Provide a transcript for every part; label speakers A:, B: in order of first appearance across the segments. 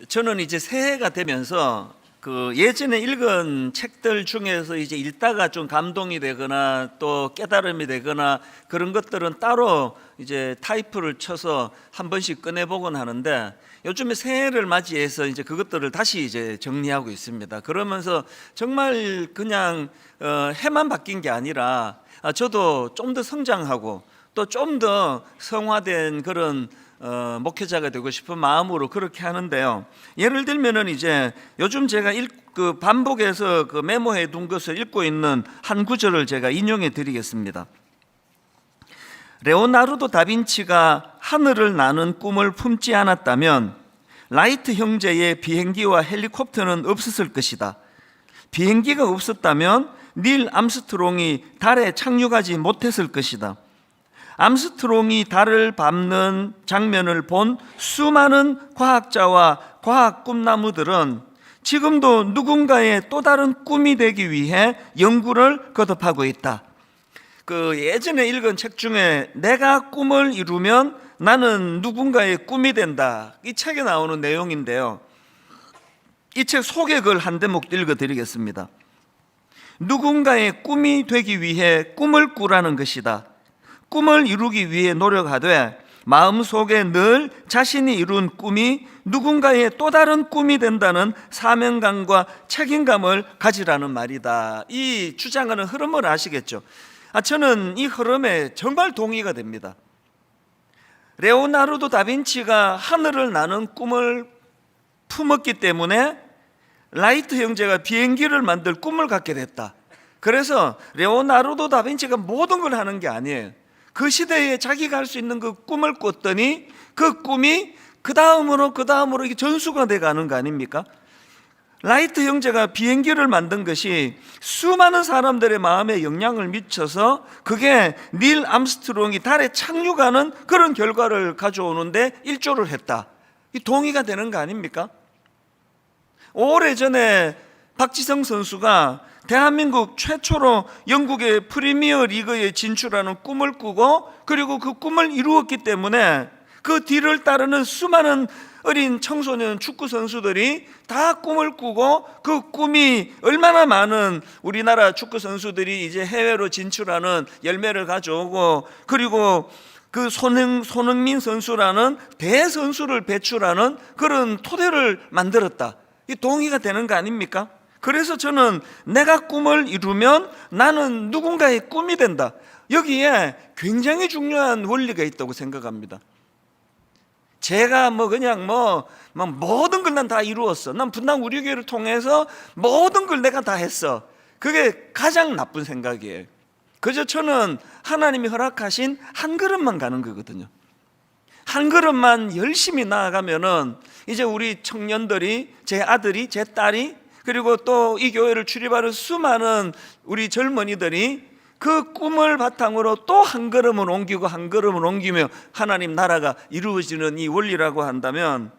A: 저는 이제 새해가 되면서 그 예전에 읽은 책들 중에서 이제 읽다가 좀 감동이 되거나 또 깨달음이 되거나 그런 것들은 따로 이제 타이프를 쳐서 한 번씩 꺼내보곤 하는데, 요즘에 새해를 맞이해서 이제 그것들을 다시 이제 정리하고 있습니다. 그러면서 정말 그냥 해만 바뀐 게 아니라 저도 좀 더 성장하고 또 좀 더 성화된 그런 목회자가 되고 싶은 마음으로 그렇게 하는데요. 예를 들면은 이제 요즘 제가 반복해서 그 메모해 둔 것을 읽고 있는 한 구절을 제가 인용해 드리겠습니다. 레오나르도 다빈치가 하늘을 나는 꿈을 품지 않았다면 라이트 형제의 비행기와 헬리콥터는 없었을 것이다. 비행기가 없었다면 닐 암스트롱이 달에 착륙하지 못했을 것이다. 암스트롱이 달을 밟는 장면을 본 수많은 과학자와 과학 꿈나무들은 지금도 누군가의 또 다른 꿈이 되기 위해 연구를 거듭하고 있다. 그 예전에 읽은 책 중에 내가 꿈을 이루면 나는 누군가의 꿈이 된다, 이 책에 나오는 내용인데요. 이 책 소개글 한 대목 읽어드리겠습니다. 누군가의 꿈이 되기 위해 꿈을 꾸라는 것이다. 꿈을 이루기 위해 노력하되 마음속에 늘 자신이 이룬 꿈이 누군가의 또 다른 꿈이 된다는 사명감과 책임감을 가지라는 말이다. 이 주장하는 흐름을 아시겠죠? 저는 이 흐름에 정말 동의가 됩니다. 레오나르도 다빈치가 하늘을 나는 꿈을 품었기 때문에 라이트 형제가 비행기를 만들 꿈을 갖게 됐다. 그래서 레오나르도 다빈치가 모든 걸 하는 게 아니에요. 그 시대에 자기가 할 수 있는 그 꿈을 꿨더니 그 꿈이 그 다음으로 이게 전수가 돼 가는 거 아닙니까? 라이트 형제가 비행기를 만든 것이 수많은 사람들의 마음에 영향을 미쳐서 그게 닐 암스트롱이 달에 착륙하는 그런 결과를 가져오는데 일조를 했다. 이 동의가 되는 거 아닙니까? 오래전에 박지성 선수가 대한민국 최초로 영국의 프리미어 리그에 진출하는 꿈을 꾸고 그리고 그 꿈을 이루었기 때문에 그 뒤를 따르는 수많은 어린 청소년 축구 선수들이 다 꿈을 꾸고 그 꿈이 얼마나 많은 우리나라 축구 선수들이 이제 해외로 진출하는 열매를 가져오고, 그리고 그 손흥민 선수라는 대선수를 배출하는 그런 토대를 만들었다. 이 동의가 되는 거 아닙니까? 그래서 저는 내가 꿈을 이루면 나는 누군가의 꿈이 된다. 여기에 굉장히 중요한 원리가 있다고 생각합니다. 제가 그냥 모든 걸 난 다 이루었어. 난 분당 우리 교회를 통해서 모든 걸 내가 다 했어. 그게 가장 나쁜 생각이에요. 그저 저는 하나님이 허락하신 한 걸음만 가는 거거든요. 한 걸음만 열심히 나아가면은 이제 우리 청년들이, 제 아들이, 제 딸이, 그리고 또 이 교회를 출입하는 수많은 우리 젊은이들이 그 꿈을 바탕으로 또 한 걸음을 옮기고 한 걸음을 옮기며 하나님 나라가 이루어지는 이 원리라고 한다면,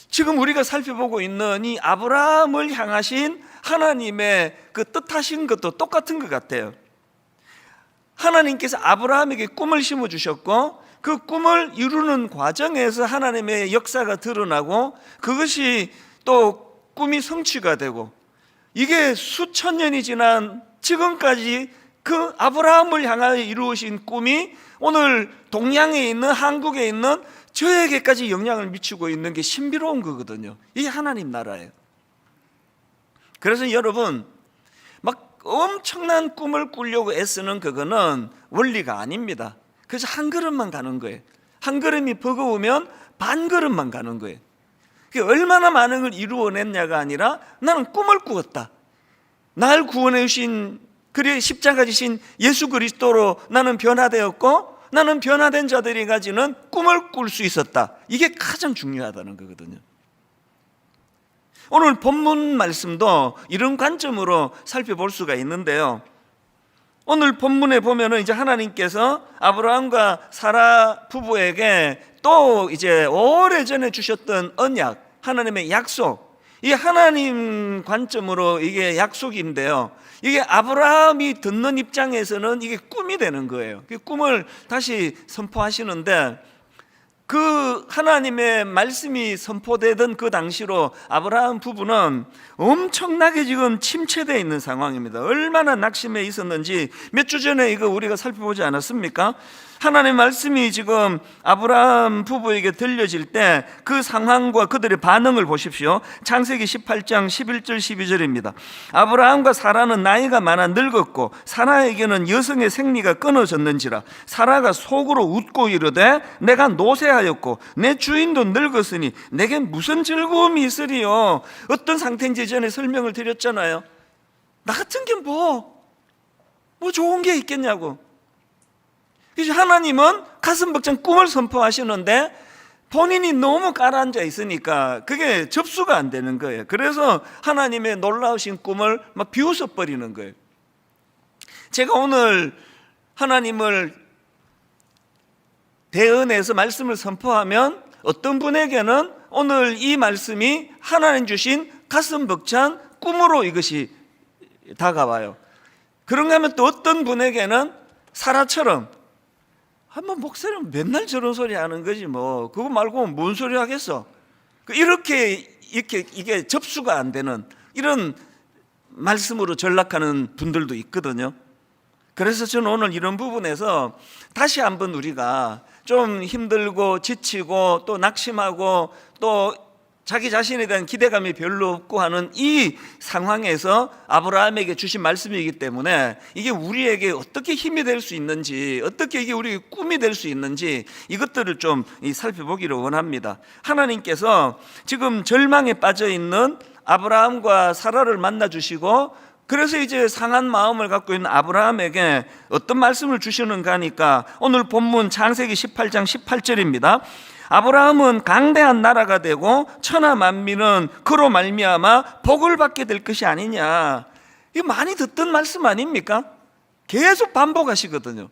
A: 지금 우리가 살펴보고 있는 이 아브라함을 향하신 하나님의 그 뜻하신 것도 똑같은 것 같아요. 하나님께서 아브라함에게 꿈을 심어주셨고 그 꿈을 이루는 과정에서 하나님의 역사가 드러나고 그것이 또 꿈이 성취가 되고, 이게 수천 년이 지난 지금까지 그 아브라함을 향하여 이루어진 꿈이 오늘 동양에 있는, 한국에 있는 저에게까지 영향을 미치고 있는 게 신비로운 거거든요. 이게 하나님 나라예요. 그래서 여러분, 막 엄청난 꿈을 꾸려고 애쓰는 그거는 원리가 아닙니다. 그래서 한 걸음만 가는 거예요. 한 걸음이 버거우면 반 걸음만 가는 거예요. 얼마나 많은 걸 이루어냈냐가 아니라 나는 꿈을 꾸었다. 날 구원해 주신, 그리고 십자가 지신 예수 그리스도로 나는 변화되었고 나는 변화된 자들이 가지는 꿈을 꿀 수 있었다. 이게 가장 중요하다는 거거든요. 오늘 본문 말씀도 이런 관점으로 살펴볼 수가 있는데요. 오늘 본문에 보면은 이제 하나님께서 아브라함과 사라 부부에게 또 이제 오래전에 주셨던 언약, 하나님의 약속, 이 하나님 관점으로 이게 약속인데요. 이게 아브라함이 듣는 입장에서는 이게 꿈이 되는 거예요. 그 꿈을 다시 선포하시는데, 그 하나님의 말씀이 선포되던 그 당시로 아브라함 부부는 엄청나게 지금 침체되어 있는 상황입니다. 얼마나 낙심해 있었는지 몇 주 전에 이거 우리가 살펴보지 않았습니까? 하나님의 말씀이 지금 아브라함 부부에게 들려질 때 그 상황과 그들의 반응을 보십시오. 창세기 18장 11절 12절입니다. 아브라함과 사라는 나이가 많아 늙었고 사라에게는 여성의 생리가 끊어졌는지라 사라가 속으로 웃고 이르되 내가 노쇠하였고 내 주인도 늙었으니 내게 무슨 즐거움이 있으리요. 어떤 상태인지 전에 설명을 드렸잖아요. 나 같은 게 뭐 좋은 게 있겠냐고. 그래서 하나님은 가슴 벅찬 꿈을 선포하시는데 본인이 너무 가라앉아 있으니까 그게 접수가 안 되는 거예요. 그래서 하나님의 놀라우신 꿈을 막 비웃어 버리는 거예요. 제가 오늘 하나님을 대언해서 말씀을 선포하면 어떤 분에게는 오늘 이 말씀이 하나님 주신 가슴 벅찬 꿈으로 이것이 다가와요. 그런가 하면 또 어떤 분에게는 사라처럼 한번 목사님 맨날 저런 소리 하는 거지 뭐 그거 말고 뭔 소리 하겠어. 이렇게 이게 접수가 안 되는 이런 말씀으로 전락하는 분들도 있거든요. 그래서 저는 오늘 이런 부분에서 다시 한번 우리가 좀 힘들고 지치고 또 낙심하고 또 자기 자신에 대한 기대감이 별로 없고 하는 이 상황에서 아브라함에게 주신 말씀이기 때문에 이게 우리에게 어떻게 힘이 될 수 있는지, 어떻게 이게 우리의 꿈이 될 수 있는지 이것들을 좀 살펴보기를 원합니다. 하나님께서 지금 절망에 빠져 있는 아브라함과 사라를 만나 주시고 그래서 이제 상한 마음을 갖고 있는 아브라함에게 어떤 말씀을 주시는가 하니까 오늘 본문 창세기 18장 18절입니다. 아브라함은 강대한 나라가 되고 천하 만민은 그로 말미암아 복을 받게 될 것이 아니냐. 이거 많이 듣던 말씀 아닙니까? 계속 반복하시거든요.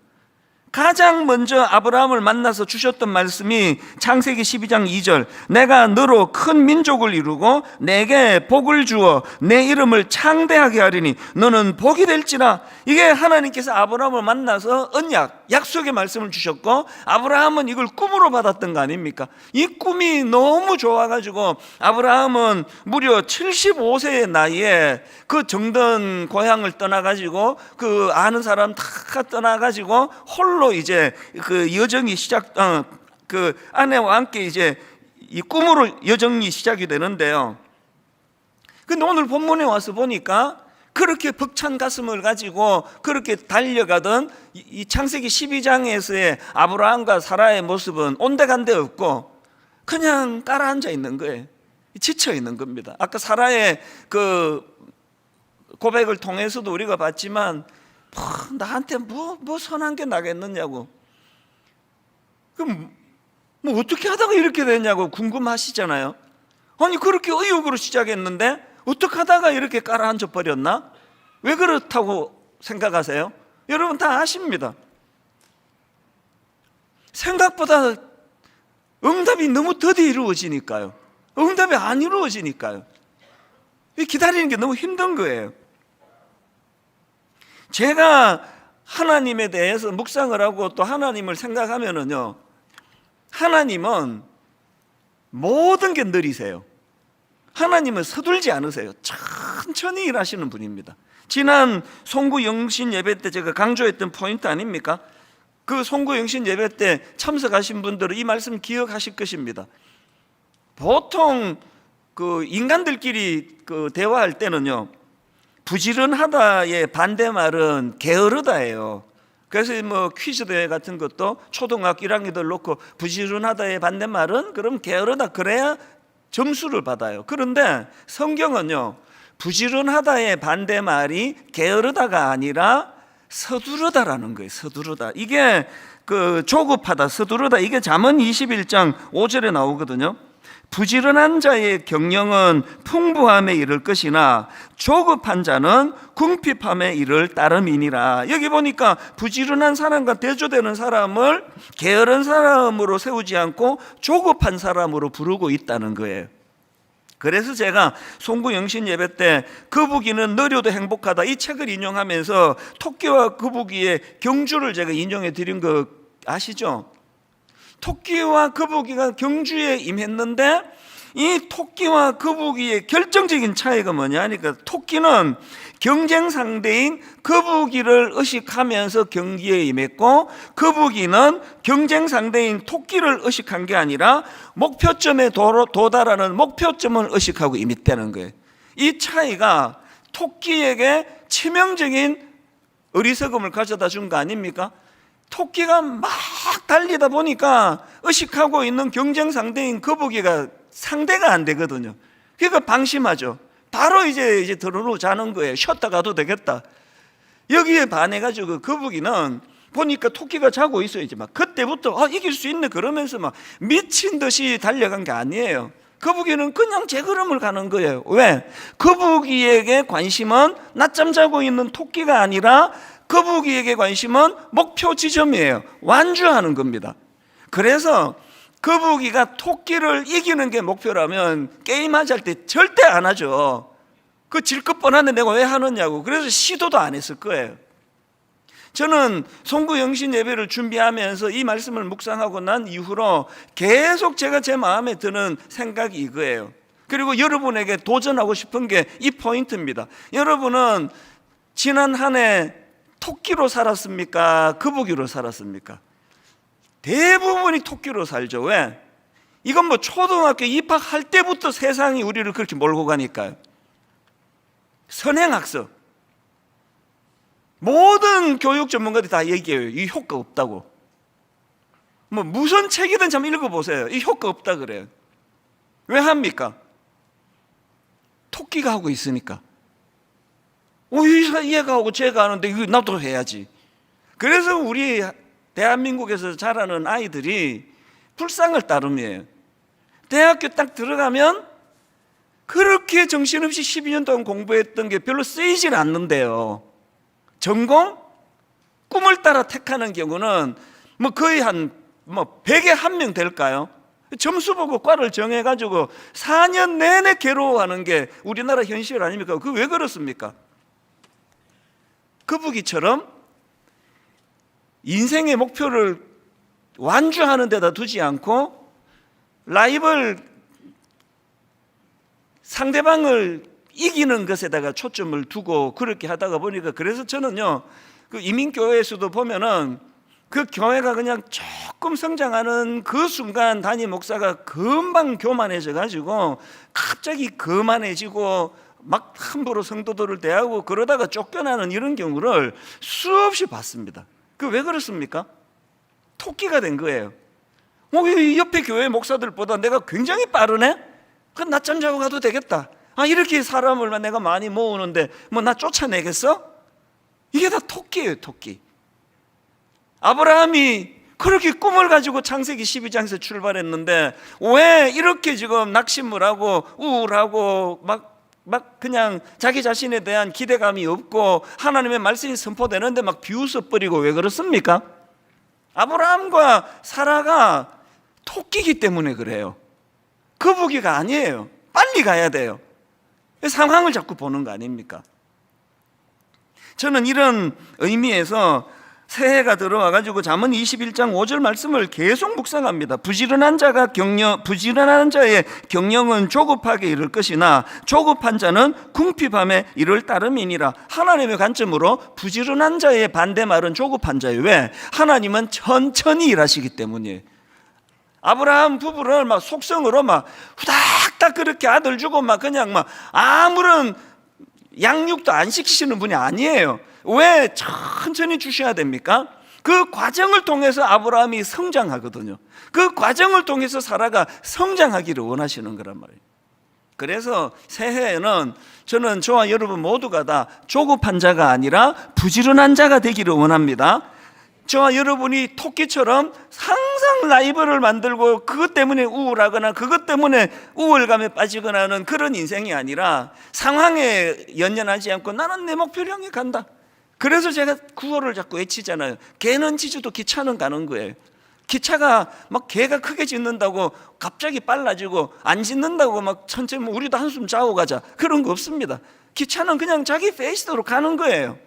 A: 가장 먼저 아브라함을 만나서 주셨던 말씀이 창세기 12장 2절 내가 너로 큰 민족을 이루고 내게 복을 주어 내 이름을 창대하게 하리니 너는 복이 될지라. 이게 하나님께서 아브라함을 만나서 언약, 약속의 말씀을 주셨고 아브라함은 이걸 꿈으로 받았던 거 아닙니까? 이 꿈이 너무 좋아가지고 아브라함은 무려 75세의 나이에 그 정든 고향을 떠나가지고 그 아는 사람 다 떠나가지고 홀로 이제 그 여정이 그 아내와 함께 이제 이 꿈으로 여정이 시작이 되는데요. 근데 오늘 본문에 와서 보니까 그렇게 벅찬 가슴을 가지고 그렇게 달려가던 이 창세기 12장에서의 아브라함과 사라의 모습은 온데간데 없고 그냥 깔아앉아 있는 거예요. 지쳐 있는 겁니다. 아까 사라의 그 고백을 통해서도 우리가 봤지만 나한테 뭐 선한 게 나겠느냐고. 그럼 뭐 어떻게 하다가 이렇게 됐냐고 궁금하시잖아요. 아니 그렇게 의욕으로 시작했는데 어떻게 하다가 이렇게 깔아앉아 버렸나? 왜 그렇다고 생각하세요? 여러분 다 아십니다. 생각보다 응답이 너무 더디 이루어지니까요. 응답이 안 이루어지니까요. 기다리는 게 너무 힘든 거예요. 제가 하나님에 대해서 묵상을 하고 또 하나님을 생각하면은요, 하나님은 모든 게 느리세요. 하나님은 서둘지 않으세요. 천천히 일하시는 분입니다. 지난 송구 영신 예배 때 제가 강조했던 포인트 아닙니까? 그 송구 영신 예배 때 참석하신 분들은 이 말씀 기억하실 것입니다. 보통 그 인간들끼리 그 대화할 때는요, 부지런하다의 반대말은 게으르다예요. 그래서 뭐 퀴즈 대회 같은 것도 초등학교 1학년들 놓고 부지런하다의 반대말은 그럼 게으르다 그래야 점수를 받아요. 그런데 성경은요, 부지런하다의 반대말이 게으르다가 아니라 서두르다라는 거예요. 서두르다. 이게 그 조급하다, 서두르다. 이게 잠언 21장 5절에 나오거든요. 부지런한 자의 경영은 풍부함에 이를 것이나 조급한 자는 궁핍함에 이를 따름이니라. 여기 보니까 부지런한 사람과 대조되는 사람을 게으른 사람으로 세우지 않고 조급한 사람으로 부르고 있다는 거예요. 그래서 제가 송구 영신 예배 때 거북이는 느려도 행복하다 이 책을 인용하면서 토끼와 거북이의 경주를 제가 인용해 드린 거 아시죠? 토끼와 거북이가 경주에 임했는데 이 토끼와 거북이의 결정적인 차이가 뭐냐 하니까 토끼는 경쟁 상대인 거북이를 의식하면서 경기에 임했고 거북이는 경쟁 상대인 토끼를 의식한 게 아니라 목표점에 도달하는 목표점을 의식하고 임했다는 거예요. 이 차이가 토끼에게 치명적인 어리석음을 가져다 준 거 아닙니까? 토끼가 막 달리다 보니까 의식하고 있는 경쟁 상대인 거북이가 상대가 안 되거든요. 그러니까 방심하죠. 바로 이제 들어누워 자는 거예요. 쉬었다 가도 되겠다. 여기에 반해가지고 거북이는 보니까 토끼가 자고 있어요. 이제 막 그때부터 이길 수 있네 그러면서 막 미친 듯이 달려간 게 아니에요. 거북이는 그냥 제 걸음을 가는 거예요. 왜? 거북이에게 관심은 낮잠 자고 있는 토끼가 아니라 거북이에게 관심은 목표 지점이에요. 완주하는 겁니다. 그래서 거북이가 토끼를 이기는 게 목표라면 게임하지 할 때 절대 안 하죠. 그 질 것 뻔한데 내가 왜 하느냐고. 그래서 시도도 안 했을 거예요. 저는 송구영신 예배를 준비하면서 이 말씀을 묵상하고 난 이후로 계속 제가 제 마음에 드는 생각이 이거예요. 그리고 여러분에게 도전하고 싶은 게 이 포인트입니다. 여러분은 지난 한 해 토끼로 살았습니까? 거북이로 살았습니까? 대부분이 토끼로 살죠. 왜? 이건 뭐 초등학교 입학할 때부터 세상이 우리를 그렇게 몰고 가니까요. 선행학습. 모든 교육 전문가들이 다 얘기해요. 이 효과 없다고. 뭐 무슨 책이든 좀 읽어보세요. 이 효과 없다 그래요. 왜 합니까? 토끼가 하고 있으니까. 얘가 하고 쟤가 하는데 이거 나도 해야지. 그래서 우리 대한민국에서 자라는 아이들이 불상을 따름이에요. 대학교 딱 들어가면 그렇게 정신없이 12년 동안 공부했던 게 별로 쓰이질 않는데요. 전공? 꿈을 따라 택하는 경우는 뭐 거의 한 100에 1명 될까요? 점수 보고 과를 정해가지고 4년 내내 괴로워하는 게 우리나라 현실 아닙니까? 그게 왜 그렇습니까? 거북이처럼 인생의 목표를 완주하는 데다 두지 않고 라이벌 상대방을 이기는 것에다가 초점을 두고 그렇게 하다가 보니까 그래서 저는요 그 이민교회에서도 보면은 그 교회가 그냥 조금 성장하는 그 순간 담임 목사가 금방 교만해져 가지고 갑자기 거만해지고 막 함부로 성도들을 대하고 그러다가 쫓겨나는 이런 경우를 수없이 봤습니다. 그 왜 그렇습니까? 토끼가 된 거예요. 옆에 교회 목사들보다 내가 굉장히 빠르네? 그럼 낮잠 자고 가도 되겠다. 이렇게 사람을 내가 많이 모으는데 뭐 나 쫓아내겠어? 이게 다 토끼예요, 토끼. 아브라함이 그렇게 꿈을 가지고 창세기 12장에서 출발했는데 왜 이렇게 지금 낙심을 하고 우울하고 막 그냥 자기 자신에 대한 기대감이 없고 하나님의 말씀이 선포되는데 막 비웃어버리고 왜 그렇습니까? 아브라함과 사라가 토끼이기 때문에 그래요. 거북이가 아니에요. 빨리 가야 돼요. 상황을 자꾸 보는 거 아닙니까? 저는 이런 의미에서 새해가 들어와가지고 잠언 21장 5절 말씀을 계속 묵상합니다. 부지런한 자의 경영은 조급하게 이를 것이나 조급한 자는 궁핍함에 이를 따름이니라. 하나님의 관점으로 부지런한 자의 반대말은 조급한 자예요. 왜? 하나님은 천천히 일하시기 때문이에요. 아브라함 부부를 막 속성으로 막 후닥닥 그렇게 아들 주고 막 그냥 막 아무런 양육도 안 시키시는 분이 아니에요. 왜 천천히 주셔야 됩니까? 그 과정을 통해서 아브라함이 성장하거든요. 그 과정을 통해서 사라가 성장하기를 원하시는 거란 말이에요. 그래서 새해에는 저는 저와 여러분 모두가 다 조급한 자가 아니라 부지런한 자가 되기를 원합니다. 저와 여러분이 토끼처럼 항상 라이벌을 만들고 그것 때문에 우울하거나 그것 때문에 우울감에 빠지거나 하는 그런 인생이 아니라 상황에 연연하지 않고 나는 내 목표를 향해 간다. 그래서 제가 구호를 자꾸 외치잖아요. 개는 짖어도 기차는 가는 거예요. 기차가 막 개가 크게 짖는다고 갑자기 빨라지고 안 짖는다고 막 천천히 우리도 한숨 자고 가자 그런 거 없습니다. 기차는 그냥 자기 페이스대로 가는 거예요.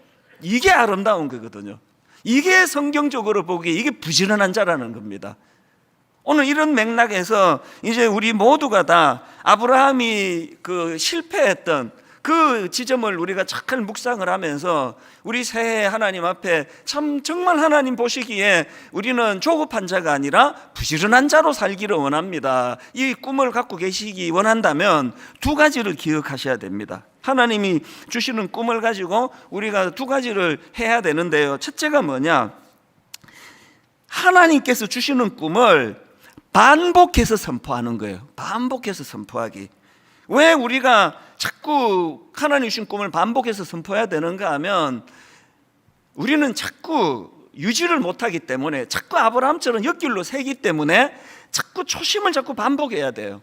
A: 이게 아름다운 거거든요. 이게 성경적으로 보기에 이게 부지런한 자라는 겁니다. 오늘 이런 맥락에서 이제 우리 모두가 다 아브라함이 실패했던 그 지점을 우리가 착한 묵상을 하면서 우리 새해 하나님 앞에 정말 하나님 보시기에 우리는 조급한 자가 아니라 부지런한 자로 살기를 원합니다. 이 꿈을 갖고 계시기 원한다면 두 가지를 기억하셔야 됩니다. 하나님이 주시는 꿈을 가지고 우리가 두 가지를 해야 되는데요. 첫째가 뭐냐? 하나님께서 주시는 꿈을 반복해서 선포하는 거예요. 반복해서 선포하기. 왜 우리가 자꾸 하나님 주신 꿈을 반복해서 선포해야 되는가 하면 우리는 자꾸 유지를 못하기 때문에, 자꾸 아브라함처럼 옆길로 새기 때문에 자꾸 초심을 자꾸 반복해야 돼요.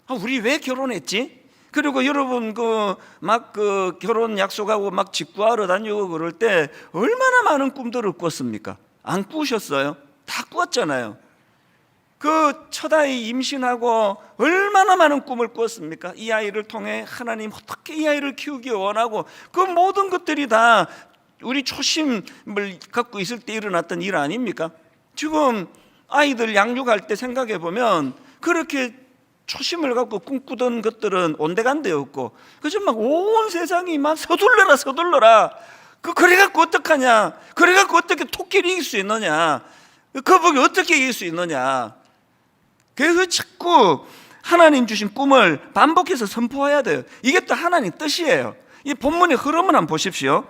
A: 우리 왜 결혼했지? 그리고 여러분 결혼 약속하고 막 직구하러 다니고 그럴 때 얼마나 많은 꿈들을 꿨습니까? 안 꾸셨어요? 다 꿨잖아요. 첫 아이 임신하고 얼마나 많은 꿈을 꿨습니까? 이 아이를 통해 하나님 어떻게 이 아이를 키우기 원하고, 그 모든 것들이 다 우리 초심을 갖고 있을 때 일어났던 일 아닙니까? 지금 아이들 양육할 때 생각해 보면 그렇게 초심을 갖고 꿈꾸던 것들은 온데간데 없고, 그저 막 온 세상이 막 서둘러라. 그래 갖고 어떡하냐? 그래 갖고 어떻게 토끼를 이길 수 있느냐? 거북이 어떻게 이길 수 있느냐? 그래서 자꾸 하나님 주신 꿈을 반복해서 선포해야 돼요. 이게 또 하나님 뜻이에요. 이 본문의 흐름을 한번 보십시오.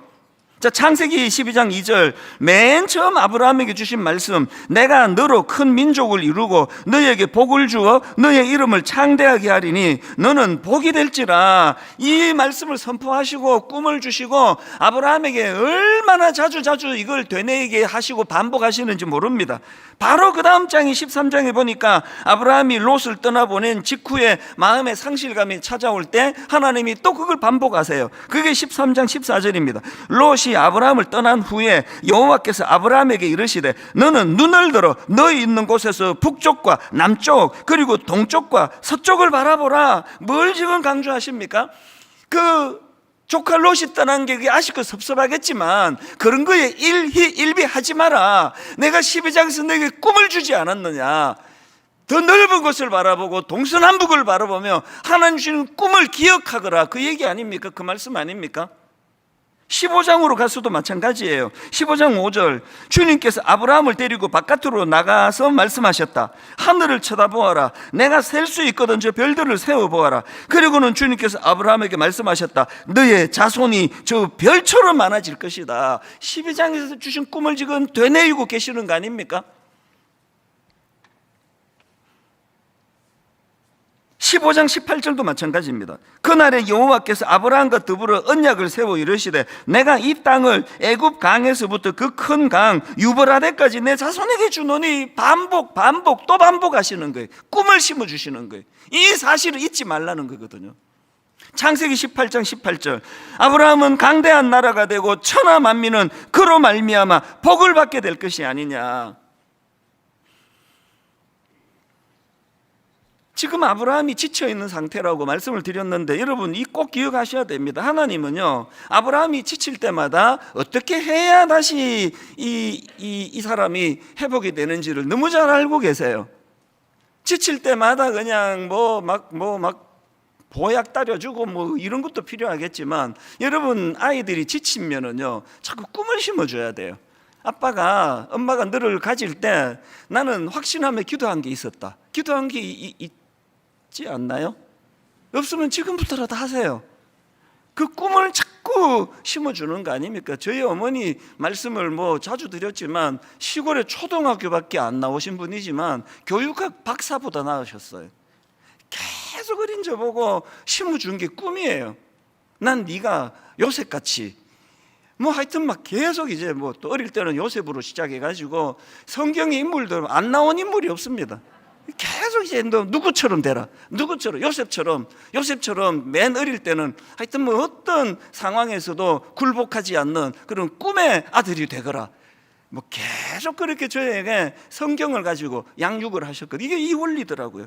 A: 자, 창세기 12장 2절, 맨 처음 아브라함에게 주신 말씀, 내가 너로 큰 민족을 이루고 너에게 복을 주어 너의 이름을 창대하게 하리니 너는 복이 될지라. 이 말씀을 선포하시고 꿈을 주시고 아브라함에게 얼마나 자주 이걸 되뇌게 하시고 반복하시는지 모릅니다. 바로 그 다음 장이 13장에 보니까 아브라함이 롯을 떠나보낸 직후에 마음의 상실감이 찾아올 때 하나님이 또 그걸 반복하세요. 그게 13장 14절입니다. 롯이 아브라함을 떠난 후에 여호와께서 아브라함에게 이르시되 너는 눈을 들어 너희 있는 곳에서 북쪽과 남쪽 그리고 동쪽과 서쪽을 바라보라. 뭘 지금 강조하십니까? 조카 롯이 떠난 게 아쉽고 섭섭하겠지만 그런 거에 일비하지 마라. 내가 12장에서 너에게 꿈을 주지 않았느냐? 더 넓은 곳을 바라보고 동서남북을 바라보며 하나님 주시는 꿈을 기억하거라. 그 얘기 아닙니까? 그 말씀 아닙니까? 15장으로 가서도 마찬가지예요. 15장 5절, 주님께서 아브라함을 데리고 바깥으로 나가서 말씀하셨다. 하늘을 쳐다보아라. 내가 셀 수 있거든 저 별들을 세워보아라. 그리고는 주님께서 아브라함에게 말씀하셨다. 너의 자손이 저 별처럼 많아질 것이다. 12장에서 주신 꿈을 지금 되뇌이고 계시는 거 아닙니까? 15장 18절도 마찬가지입니다. 그날에 여호와께서 아브라함과 더불어 언약을 세워 이르시되 내가 이 땅을 애굽 강에서부터 그 큰 강 유브라데까지 내 자손에게 주노니. 반복 또 반복하시는 거예요. 꿈을 심어주시는 거예요. 이 사실을 잊지 말라는 거거든요. 창세기 18장 18절, 아브라함은 강대한 나라가 되고 천하 만민은 그로 말미암아 복을 받게 될 것이 아니냐. 지금 아브라함이 지쳐있는 상태라고 말씀을 드렸는데 여러분 꼭 기억하셔야 됩니다. 하나님은요, 아브라함이 지칠 때마다 어떻게 해야 다시 이 사람이 회복이 되는지를 너무 잘 알고 계세요. 지칠 때마다 그냥 보약 따려주고 이런 것도 필요하겠지만 여러분 아이들이 지치면은요 자꾸 꿈을 심어줘야 돼요. 엄마가 너를 가질 때 나는 확신하며 기도한 게 있었다. 기도한 게 있지 않나요? 없으면 지금부터라도 하세요. 그 꿈을 자꾸 심어주는 거 아닙니까? 저희 어머니 말씀을 자주 드렸지만 시골에 초등학교밖에 안 나오신 분이지만 교육학 박사보다 나으셨어요. 계속 어린 저 보고 심어준 게 꿈이에요. 난 네가 요셉같이 하여튼 계속 이제 또 어릴 때는 요셉으로 시작해가지고 성경의 인물들 안 나온 인물이 없습니다. 계속 이제 너 누구처럼 되라. 누구처럼 요셉처럼 맨 어릴 때는 하여튼 어떤 상황에서도 굴복하지 않는 그런 꿈의 아들이 되거라. 계속 그렇게 저에게 성경을 가지고 양육을 하셨거든요. 이게 이 원리더라고요.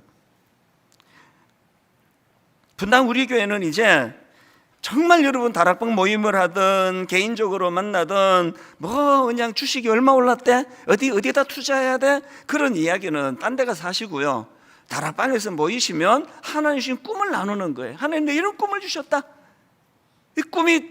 A: 분당 우리 교회는 이제 정말 여러분 다락방 모임을 하든 개인적으로 만나든 뭐 그냥 주식이 얼마 올랐대? 어디다 투자해야 돼? 그런 이야기는 딴 데 가서 하시고요. 다락방에서 모이시면 하나님 주신 꿈을 나누는 거예요. 하나님 내 이런 꿈을 주셨다. 이 꿈이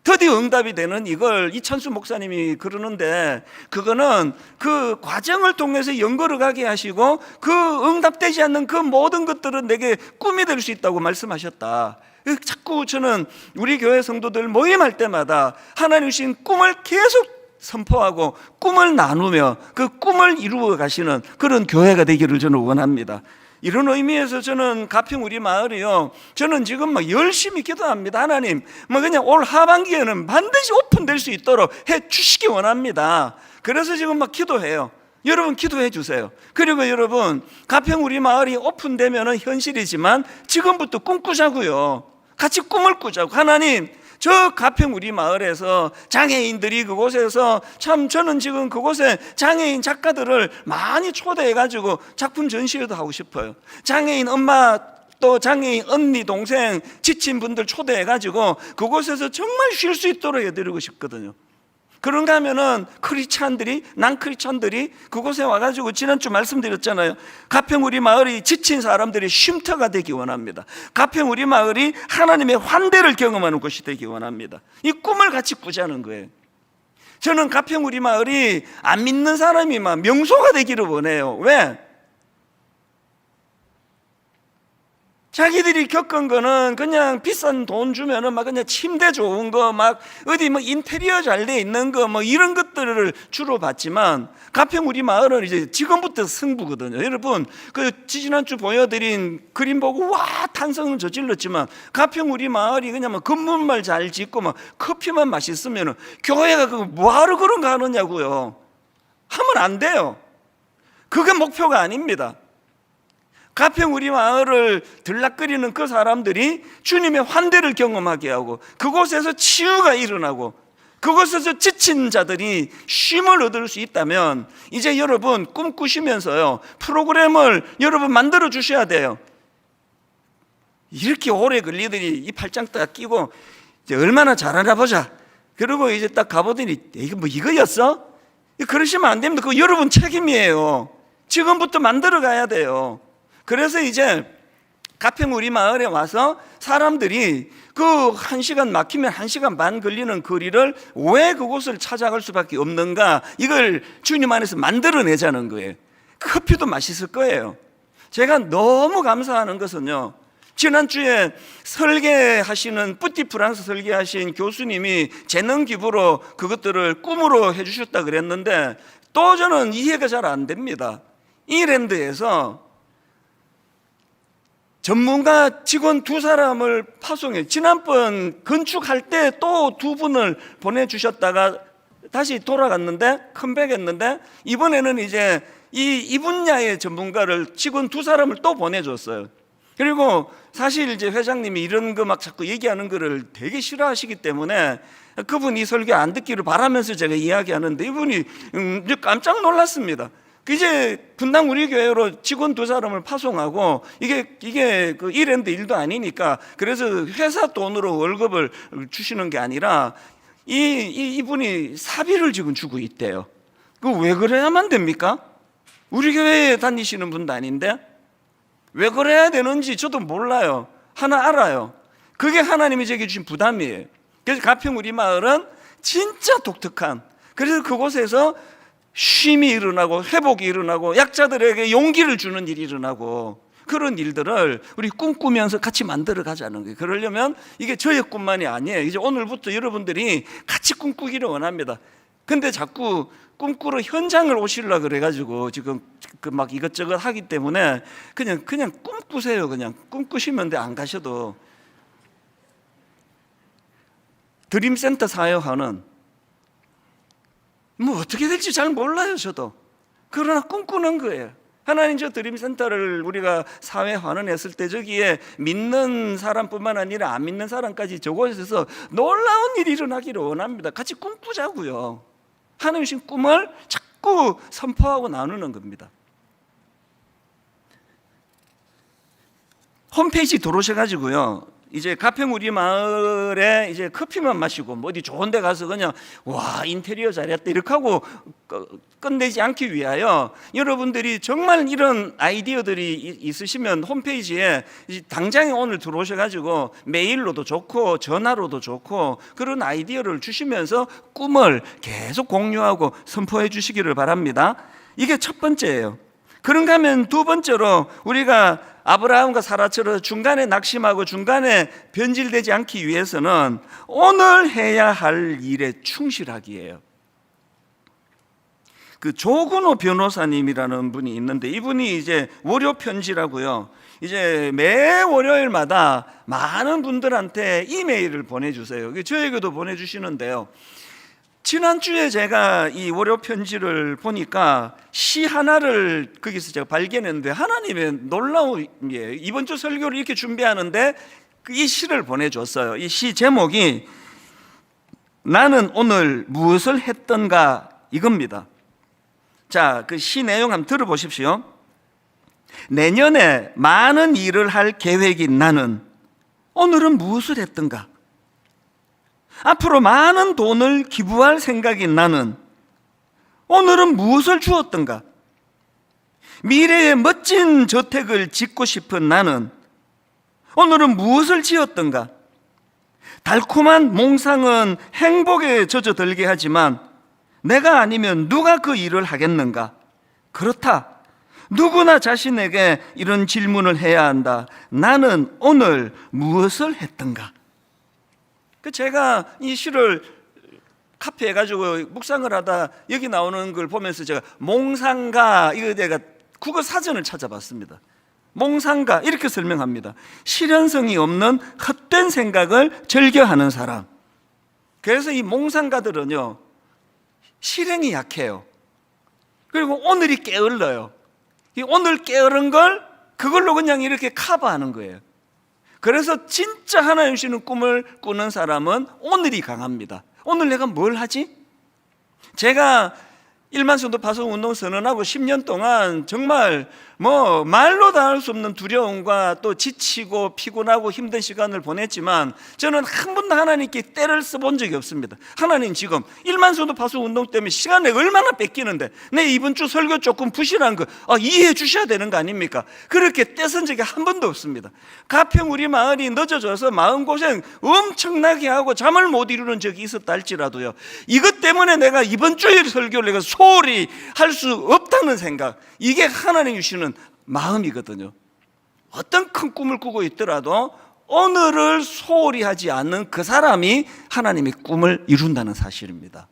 A: 드디어 응답이 되는 이걸 이찬수 목사님이 그러는데, 그거는 그 과정을 통해서 연거를 가게 하시고 그 응답되지 않는 그 모든 것들은 내게 꿈이 될 수 있다고 말씀하셨다. 자꾸 저는 우리 교회 성도들 모임할 때마다 하나님 주신 꿈을 계속 선포하고 꿈을 나누며 그 꿈을 이루어 가시는 그런 교회가 되기를 저는 원합니다. 이런 의미에서 저는 가평 우리 마을이요, 저는 지금 막 열심히 기도합니다. 하나님, 뭐 그냥 올 하반기에는 반드시 오픈될 수 있도록 해 주시기 원합니다. 그래서 지금 막 기도해요. 여러분 기도해 주세요. 그리고 여러분, 가평 우리 마을이 오픈되면은 현실이지만 지금부터 꿈꾸자고요. 같이 꿈을 꾸자고. 하나님, 저 가평 우리 마을에서 장애인들이 그곳에서 참, 저는 지금 그곳에 장애인 작가들을 많이 초대해 가지고 작품 전시회도 하고 싶어요. 장애인 엄마, 또 장애인 언니, 동생, 지친 분들 초대해 가지고 그곳에서 정말 쉴 수 있도록 해드리고 싶거든요. 그런가 하면은 크리스찬들이, 난크리스찬들이 그곳에 와가지고, 지난주 말씀드렸잖아요. 가평 우리 마을이 지친 사람들이 쉼터가 되기 원합니다. 가평 우리 마을이 하나님의 환대를 경험하는 곳이 되기 원합니다. 이 꿈을 같이 꾸자는 거예요. 저는 가평 우리 마을이 안 믿는 사람이 막 명소가 되기를 원해요. 왜? 자기들이 겪은 거는 그냥 비싼 돈 주면은 막 그냥 침대 좋은 거, 막 어디 뭐 인테리어 잘 돼 있는 거, 뭐 이런 것들을 주로 받지만, 가평 우리 마을은 이제 지금부터 승부거든요. 여러분, 그 지난주 보여드린 그림 보고 와 탄성을 저질렀지만, 가평 우리 마을이 그냥 뭐 건물만 잘 짓고 막 커피만 맛있으면은 교회가 그거 뭐하러 그런 거 하느냐고요. 하면 안 돼요. 그게 목표가 아닙니다. 가평 우리 마을을 들락거리는 그 사람들이 주님의 환대를 경험하게 하고, 그곳에서 치유가 일어나고, 그곳에서 지친 자들이 쉼을 얻을 수 있다면, 이제 여러분 꿈꾸시면서요, 프로그램을 여러분 만들어 주셔야 돼요. 이렇게 오래 걸리더니 이 팔짱 딱 끼고 이제 얼마나 잘하나 보자. 그리고 이제 딱 가보더니 이거 뭐 이거였어? 그러시면 안 됩니다. 그거 여러분 책임이에요. 지금부터 만들어 가야 돼요. 그래서 이제 가평 우리 마을에 와서 사람들이 그 1시간 막히면 1시간 반 걸리는 거리를 왜 그곳을 찾아갈 수밖에 없는가, 이걸 주님 안에서 만들어내자는 거예요. 커피도 맛있을 거예요. 제가 너무 감사하는 것은요, 지난주에 설계하시는 뿌띠 프랑스 설계하신 교수님이 재능 기부로 그것들을 꿈으로 해주셨다 그랬는데, 또 저는 이해가 잘 안 됩니다. 이랜드에서 전문가 직원 2사람을 파송해, 지난번 건축할 때 또 2분을 보내주셨다가 다시 돌아갔는데, 컴백했는데, 이번에는 이제 이 분야의 전문가를, 직원 2사람을 또 보내줬어요. 그리고 사실 이제 회장님이 이런 거 막 자꾸 얘기하는 거를 되게 싫어하시기 때문에 그분이 설교 안 듣기를 바라면서 제가 이야기하는데, 이분이 깜짝 놀랐습니다. 이제 분당 우리 교회로 직원 2사람을 파송하고, 이게 그 이랜드 일도 아니니까, 그래서 회사 돈으로 월급을 주시는 게 아니라 이분이 사비를 지금 주고 있대요. 그 왜 그래야만 됩니까? 우리 교회에 다니시는 분도 아닌데 왜 그래야 되는지 저도 몰라요. 하나 알아요. 그게 하나님이 제게 주신 부담이에요. 그래서 가평 우리 마을은 진짜 독특한, 그래서 그곳에서 쉼이 일어나고 회복이 일어나고 약자들에게 용기를 주는 일이 일어나고, 그런 일들을 우리 꿈꾸면서 같이 만들어 가자는 거예요. 그러려면 이게 저의 꿈만이 아니에요. 이제 오늘부터 여러분들이 같이 꿈꾸기를 원합니다. 근데 자꾸 꿈꾸러 현장을 오시려고 그래가지고 지금 그 막 이것저것 하기 때문에 그냥 꿈꾸세요. 그냥 꿈꾸시면 돼. 안 가셔도. 드림센터 사역하는, 뭐 어떻게 될지 잘 몰라요 저도. 그러나 꿈꾸는 거예요. 하나님, 저 드림센터를 우리가 사회 환원했을 때 저기에 믿는 사람뿐만 아니라 안 믿는 사람까지 저곳에서 놀라운 일이 일어나기를 원합니다. 같이 꿈꾸자고요. 하나님 주신 꿈을 자꾸 선포하고 나누는 겁니다. 홈페이지 들어오셔가지고요, 이제 가평 우리 마을에 이제 커피만 마시고 뭐 어디 좋은 데 가서 그냥 와 인테리어 잘했다 이렇게 하고 끝내지 않기 위하여 여러분들이 정말 이런 아이디어들이 있으시면 홈페이지에 당장에 오늘 들어오셔가지고 메일로도 좋고 전화로도 좋고 그런 아이디어를 주시면서 꿈을 계속 공유하고 선포해 주시기를 바랍니다. 이게 첫 번째예요. 그런가 하면 두 번째로 우리가 아브라함과 사라처럼 중간에 낙심하고 중간에 변질되지 않기 위해서는 오늘 해야 할 일에 충실하기예요. 그 조근호 변호사님이라는 분이 있는데 이분이 이제 월요 편지라고요. 이제 매 월요일마다 많은 분들한테 이메일을 보내주세요. 저에게도 보내주시는데요. 지난주에 제가 이 월요 편지를 보니까 시 하나를 거기서 제가 발견했는데 하나님의 놀라움이에요. 이번 주 설교를 이렇게 준비하는데 이 시를 보내줬어요. 이 시 제목이 나는 오늘 무엇을 했던가 이겁니다. 자, 그 시 내용 한번 들어보십시오. 내년에 많은 일을 할 계획인 나는 오늘은 무엇을 했던가? 앞으로 많은 돈을 기부할 생각인 나는 오늘은 무엇을 주었던가? 미래에 멋진 저택을 짓고 싶은 나는 오늘은 무엇을 지었던가? 달콤한 몽상은 행복에 젖어들게 하지만 내가 아니면 누가 그 일을 하겠는가? 그렇다. 누구나 자신에게 이런 질문을 해야 한다. 나는 오늘 무엇을 했던가? 제가 이 시를 카페에 가지고 묵상을 하다 여기 나오는 걸 보면서 제가 몽상가 이거 내가 국어 사전을 찾아봤습니다. 몽상가 이렇게 설명합니다. 실현성이 없는 헛된 생각을 즐겨하는 사람. 그래서 이 몽상가들은요 실행이 약해요. 그리고 오늘이 게을러요. 이 오늘 게으른 걸 그걸로 그냥 이렇게 커버하는 거예요. 그래서 진짜 하나님 주시는 꿈을 꾸는 사람은 오늘이 강합니다. 오늘 내가 뭘 하지? 제가 일만성도 파송 운동 선언하고 10년 동안 정말 뭐 말로 다 할 수 없는 두려움과 또 지치고 피곤하고 힘든 시간을 보냈지만 저는 한 번도 하나님께 때를 써본 적이 없습니다. 하나님 지금 일만성도 파송 운동 때문에 시간을 얼마나 뺏기는데 내 이번 주 설교 조금 부실한 거 이해해 주셔야 되는 거 아닙니까? 그렇게 떼쓴 적이 한 번도 없습니다. 가평 우리 마을이 늦어져서 마음고생 엄청나게 하고 잠을 못 이루는 적이 있었다 할지라도요 이것 때문에 내가 이번 주에 설교를 내가 소홀히 할 수 없다는 생각, 이게 하나님 주시는 마음이거든요. 어떤 큰 꿈을 꾸고 있더라도 오늘을 소홀히 하지 않는 그 사람이 하나님의 꿈을 이룬다는 사실입니다.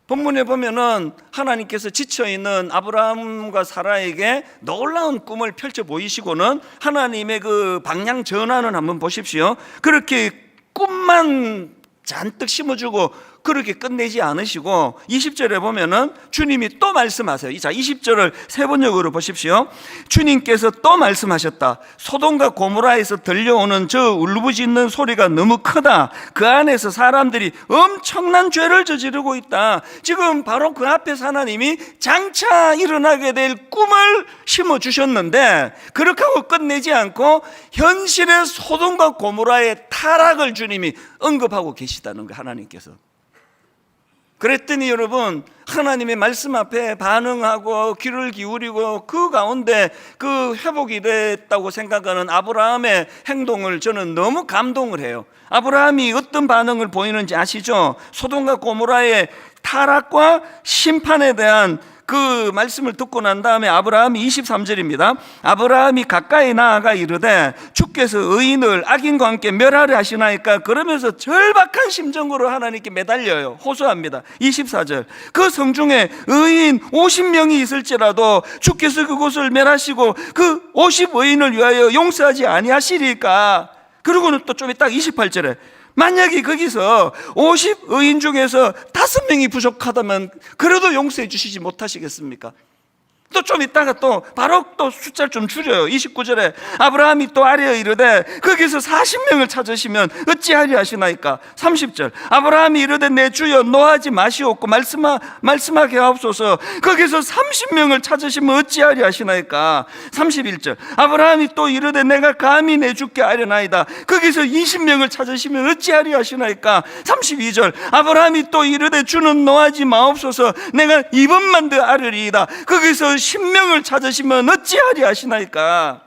A: 본문에 보면은 하나님께서 지쳐있는 아브라함과 사라에게 놀라운 꿈을 펼쳐 보이시고는 하나님의 그 방향 전환을 한번 보십시오. 그렇게 꿈만 잔뜩 심어주고 그렇게 끝내지 않으시고 20절에 보면은 주님이 또 말씀하세요. 자, 20절을 세 번역으로 보십시오. 주님께서 또 말씀하셨다. 소돔과 고모라에서 들려오는 저 울부짖는 소리가 너무 크다. 그 안에서 사람들이 엄청난 죄를 저지르고 있다. 지금 바로 그 앞에서 하나님이 장차 일어나게 될 꿈을 심어주셨는데 그렇게 하고 끝내지 않고 현실의 소돔과 고모라의 타락을 주님이 언급하고 계시다는 거예요. 하나님께서. 그랬더니 여러분 하나님의 말씀 앞에 반응하고 귀를 기울이고 그 가운데 그 회복이 됐다고 생각하는 아브라함의 행동을 저는 너무 감동을 해요. 아브라함이 어떤 반응을 보이는지 아시죠? 소돔과 고모라의 타락과 심판에 대한 그 말씀을 듣고 난 다음에 아브라함이 23절입니다. 아브라함이 가까이 나아가 이르되 주께서 의인을 악인과 함께 멸하려 하시나이까? 그러면서 절박한 심정으로 하나님께 매달려요. 호소합니다. 24절 그 성중에 의인 50명이 있을지라도 주께서 그곳을 멸하시고 그 50의인을 위하여 용서하지 아니하시리까? 그러고는 또 좀 이따 28절에 만약에 거기서 50의인 중에서 5명이 부족하다면 그래도 용서해 주시지 못하시겠습니까? 또 좀 있다가 또 바로 또 숫자를 좀 줄여요. 29절에 아브라함이 또 아뢰어 이르되 거기서 40명을 찾으시면 어찌하리 하시나이까. 30절 아브라함이 이르되 내 주여 노하지 마시옵고 말씀하게 하옵소서. 거기서 30명을 찾으시면 어찌하리 하시나이까. 31절 아브라함이 또 이르되 내가 감히 내 주께 아뢰나이다. 거기서 20명을 찾으시면 어찌하리 하시나이까. 32절 아브라함이 또 이르되 주는 노하지 마옵소서. 내가 이번만 더 아뢰리이다. 거기서 10명을 찾으시면 어찌하리 하시나이까.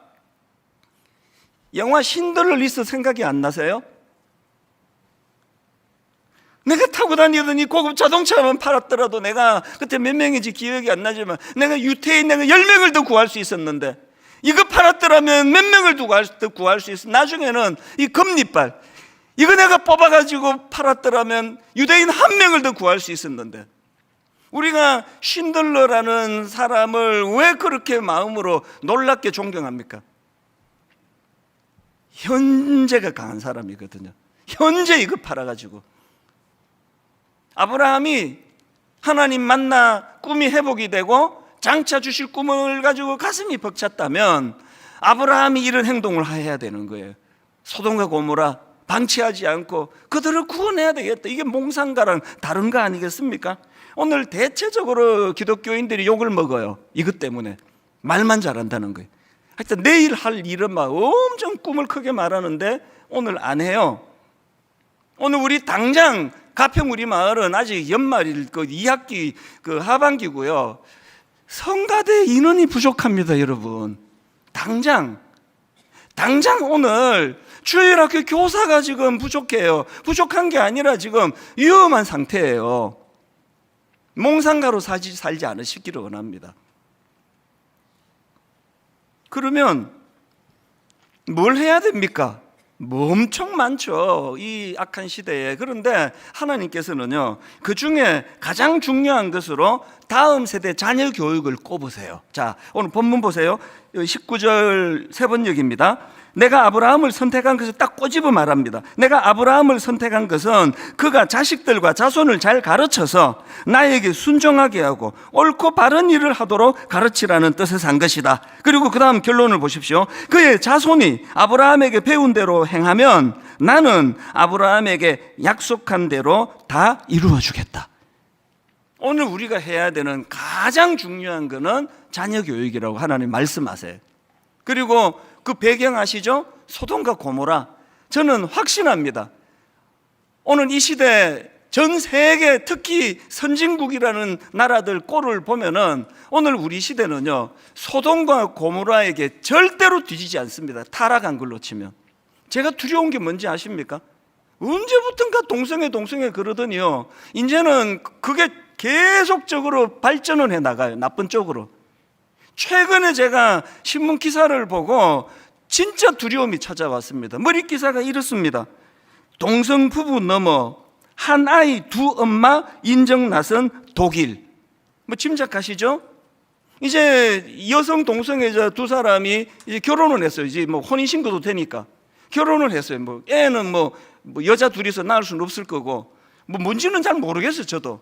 A: 영화 신들러 리스트 생각이 안 나세요? 내가 타고 다니던 이 고급 자동차만 팔았더라도 내가 그때 몇 명인지 기억이 안 나지만 내가 유태인 내가 10명을 더 구할 수 있었는데, 이거 팔았더라면 몇 명을 더 구할 수 있어. 나중에는 이 금리빨 이거 내가 뽑아가지고 팔았더라면 유대인 1명을 더 구할 수 있었는데, 우리가 신들러라는 사람을 왜 그렇게 마음으로 놀랍게 존경합니까? 현재가 강한 사람이거든요. 현재 이거 팔아가지고 아브라함이 하나님 만나 꿈이 회복이 되고 장차 주실 꿈을 가지고 가슴이 벅찼다면 아브라함이 이런 행동을 해야 되는 거예요. 소돔과 고모라 방치하지 않고 그들을 구원해야 되겠다. 이게 몽상가랑 다른 거 아니겠습니까? 오늘 대체적으로 기독교인들이 욕을 먹어요. 이것 때문에 말만 잘한다는 거예요. 하여튼 내일 할 일은 막 엄청 꿈을 크게 말하는데 오늘 안 해요. 오늘 우리 당장 가평 우리 마을은 아직 연말일 2학기 하반기고요. 성가대 인원이 부족합니다, 여러분. 당장 오늘 주일학교 교사가 지금 부족해요. 부족한 게 아니라 지금 위험한 상태예요. 몽상가로 살지 않으시기를 원합니다. 그러면 뭘 해야 됩니까? 뭐 엄청 많죠, 이 악한 시대에. 그런데 하나님께서는요, 그 중에 가장 중요한 것으로 다음 세대 자녀 교육을 꼽으세요. 자, 오늘 본문 보세요. 19절 세 번역입니다. 내가 아브라함을 선택한 것을 딱 꼬집어 말합니다. 내가 아브라함을 선택한 것은 그가 자식들과 자손을 잘 가르쳐서 나에게 순종하게 하고 옳고 바른 일을 하도록 가르치라는 뜻에서 한 것이다. 그리고 그 다음 결론을 보십시오. 그의 자손이 아브라함에게 배운 대로 행하면 나는 아브라함에게 약속한 대로 다 이루어 주겠다. 오늘 우리가 해야 되는 가장 중요한 것은 자녀 교육이라고 하나님 말씀하세요. 그리고 그 배경 아시죠? 소돔과 고모라. 저는 확신합니다. 오늘 이 시대 전 세계 특히 선진국이라는 나라들 꼴을 보면은 오늘 우리 시대는요, 소돔과 고모라에게 절대로 뒤지지 않습니다. 타락한 걸로 치면. 제가 두려운 게 뭔지 아십니까? 언제부턴가 동성애 그러더니요, 이제는 그게 계속적으로 발전을 해 나가요. 나쁜 쪽으로. 최근에 제가 신문 기사를 보고 진짜 두려움이 찾아왔습니다. 머리 기사가 이렇습니다. 동성 부부 넘어 한 아이 두 엄마 인정 나선 독일. 뭐 짐작하시죠? 이제 여성 동성애자 두 사람이 이제 결혼을 했어요. 이제 뭐 혼인신고도 되니까 결혼을 했어요. 뭐 애는 뭐 여자 둘이서 낳을 수는 없을 거고 뭐 뭔지는 잘 모르겠어요, 저도.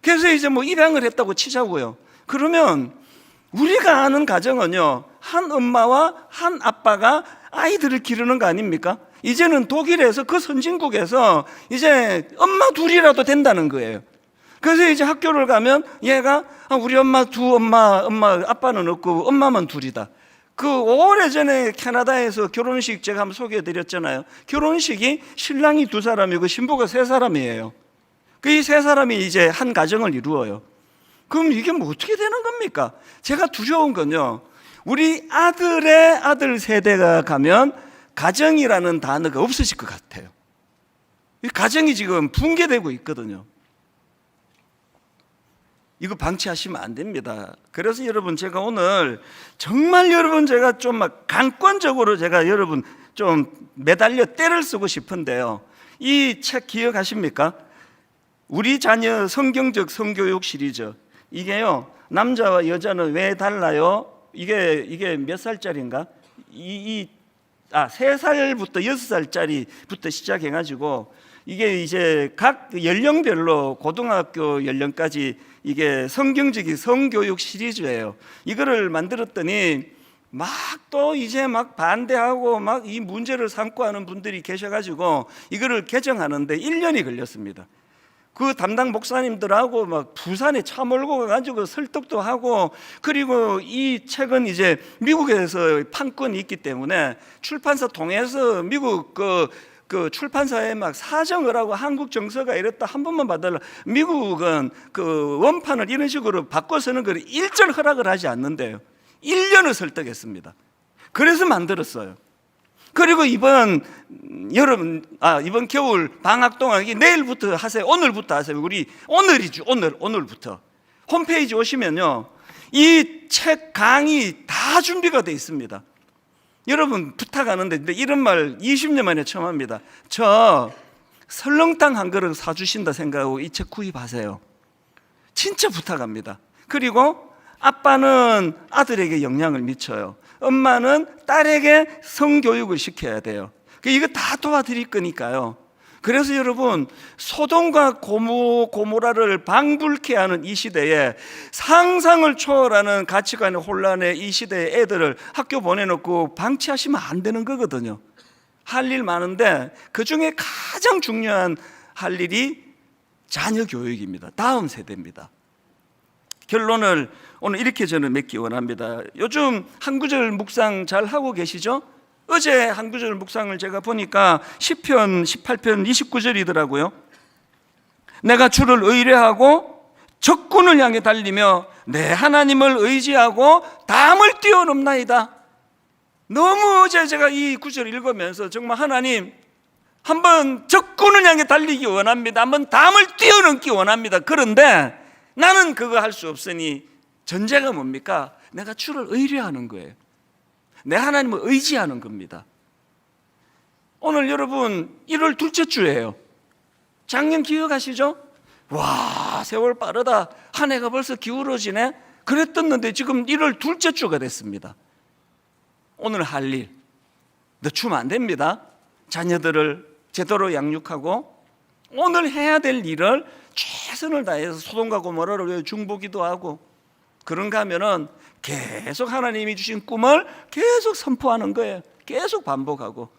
A: 그래서 이제 뭐 입양을 했다고 치자고요. 그러면 우리가 아는 가정은요, 한 엄마와 한 아빠가 아이들을 기르는 거 아닙니까? 이제는 독일에서 그 선진국에서 이제 엄마 둘이라도 된다는 거예요. 그래서 이제 학교를 가면 얘가 우리 엄마 엄마 아빠는 없고 엄마만 둘이다. 그 오래전에 캐나다에서 결혼식 제가 한번 소개해드렸잖아요. 결혼식이 신랑이 2사람이고 신부가 3사람이에요. 그 이 3사람이 이제 한 가정을 이루어요. 그럼 이게 뭐 어떻게 되는 겁니까? 제가 두려운 건요, 우리 아들의 아들 세대가 가면 가정이라는 단어가 없어질 것 같아요. 이 가정이 지금 붕괴되고 있거든요. 이거 방치하시면 안 됩니다. 그래서 여러분, 제가 오늘 정말 여러분 제가 좀 막 강권적으로 제가 여러분 좀 매달려 때를 쓰고 싶은데요, 이 책 기억하십니까? 우리 자녀 성경적 성교육 시리즈. 이게요, 남자와 여자는 왜 달라요? 이게 몇 살짜리인가? 3살부터 6살짜리부터 시작해가지고 이게 이제 각 연령별로 고등학교 연령까지
B: 이게 성경적인 성교육 시리즈예요. 이거를 만들었더니 막 또 이제 막 반대하고 막 이 문제를 삼고 하는 분들이 계셔가지고 이거를 개정하는데 1년이 걸렸습니다. 그 담당 목사님들하고 막 부산에 차 몰고 가가지고 설득도 하고, 그리고 이 책은 이제 미국에서 판권이 있기 때문에 출판사 통해서 미국 그 출판사에 막 사정을 하고 한국 정서가 이랬다 한 번만 봐달라. 미국은 그 원판을 이런 식으로 바꿔서는 걸 일절 허락을 하지 않는데요. 1년을 설득했습니다. 그래서 만들었어요. 그리고 이번 겨울 방학 동안, 이게 내일부터 하세요, 오늘부터 하세요. 우리 오늘이죠. 오늘부터 홈페이지 오시면요, 이 책 강의 다 준비가 돼 있습니다. 여러분 부탁하는데, 근데 이런 말 20년 만에 처음 합니다. 저 설렁탕 한 그릇 사주신다 생각하고 이 책 구입하세요. 진짜 부탁합니다. 그리고 아빠는 아들에게 영향을 미쳐요. 엄마는 딸에게 성교육을 시켜야 돼요. 이거 다 도와드릴 거니까요. 그래서 여러분, 소돔과 고모라를 방불케 하는 이 시대에, 상상을 초월하는 가치관의 혼란에 이 시대의 애들을 학교 보내놓고 방치하시면 안 되는 거거든요. 할 일 많은데 그 중에 가장 중요한 할 일이 자녀 교육입니다. 다음 세대입니다. 결론을 오늘 이렇게 저는 맺기 원합니다. 요즘 한 구절 묵상 잘 하고 계시죠? 어제 한 구절 묵상을 제가 보니까 시편 18편 29절이더라고요. 내가 주를 의뢰하고 적군을 향해 달리며 내 하나님을 의지하고 담을 뛰어넘나이다. 너무 어제 제가 이 구절 읽으면서 정말 하나님, 한번 적군을 향해 달리기 원합니다. 한번 담을 뛰어넘기 원합니다. 그런데 나는 그거 할 수 없으니 전제가 뭡니까? 내가 주를 의뢰하는 거예요. 내 하나님을 의지하는 겁니다. 오늘 여러분 1월 둘째 주예요. 작년 기억하시죠? 와, 세월 빠르다. 한 해가 벌써 기울어지네. 그랬었는데 지금 1월 둘째 주가 됐습니다. 오늘 할 일, 늦추면 안 됩니다. 자녀들을 제대로 양육하고 오늘 해야 될 일을 최선을 다해서 소돔과 고모라를 위해 중보기도 하고, 그런가 하면은 계속 하나님이 주신 꿈을 계속 선포하는 거예요. 계속 반복하고.